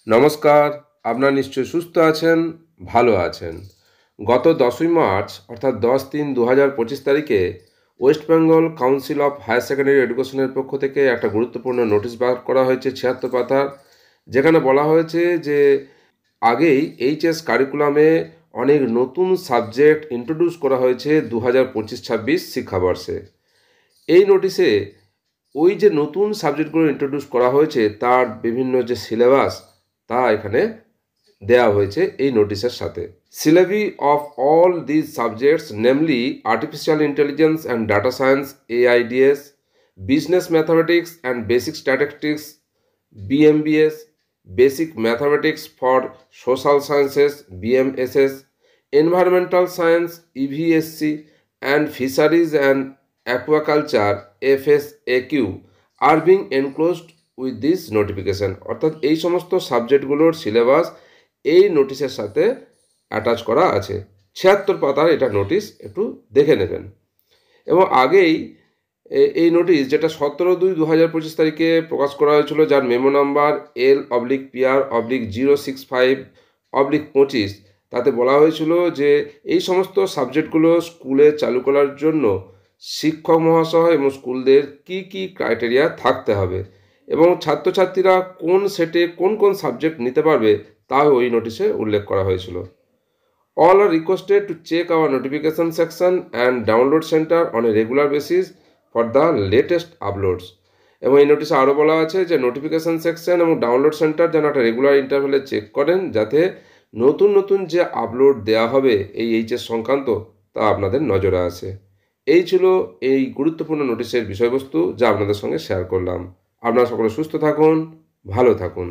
নমস্কার, আপনারা নিশ্চয়ই সুস্থ আছেন, ভালো আছেন। গত 10ই মার্চ অর্থাৎ 10-3-2025 তারিখে West Bengal council of higher secondary এডুকেশনের পক্ষ থেকে একটা গুরুত্বপূর্ণ নোটিশ বার করা হয়েছে 76 পাতার, যেখানে বলা হয়েছে যে আগেই এইচএস কারিকুলামে অনেক নতুন সাবজেক্ট ইন্ট্রোডিউস করা হয়েছে 2025-26 শিক্ষাবর্ষে। এই নোটিশে ওই যে নতুন সাবজেক্টগুলো ইন্ট্রোডিউস করা হয়েছে তার বিভিন্ন যে সিলেবাস তা এখানে দেয়া হয়েছে এই নোটিশের সাথে। Syllabi of all this subjects namely artificial intelligence and data science AIDS, business mathematics and basic statistics BMBS, basic mathematics for social sciences BMSS, environmental science EVSC and fisheries and aquaculture FSAQ are being enclosed with this notification. অর্থাৎ এই সমস্ত সাবজেক্টগুলোর syllabus এই নোটিশের সাথে attach করা আছে। 76 পাতার এটা নোটিশ, একটু দেখে নেবেন। এবং আগেই এই নোটিশ যেটা 17/2/2025 তারিখে প্রকাশ করা হয়েছিল, যার মেমো নাম্বার L/PR/065/25, তাতে বলা হয়েছিল যে এই সমস্ত সাবজেক্টগুলো স্কুলে চালু করার জন্য শিক্ষক মহাশয় এবং স্কুলদের কি কি ক্রাইটেরিয়া থাকতে হবে এবং ছাত্রছাত্রীরা কোন সেটে কোন কোন সাবজেক্ট নিতে পারবে তা ওই নোটিশে উল্লেখ করা হয়েছিল। All are requested to check our notification section and download center on a regular basis for the latest uploads. এবং এই নোটিশে আরও বলা আছে যে নোটিফিকেশান সেকশন এবং ডাউনলোড সেন্টার যেন একটা রেগুলার ইন্টারভ্যালে চেক করেন, যাতে নতুন নতুন যে আপলোড দেওয়া হবে এই এইচএস সংক্রান্ত তা আপনাদের নজরে আসে। এই ছিল এই গুরুত্বপূর্ণ নোটিশের বিষয়বস্তু, যা আপনাদের সঙ্গে শেয়ার করলাম। আপনারা সকলে সুস্থ থাকুন, ভালো থাকুন।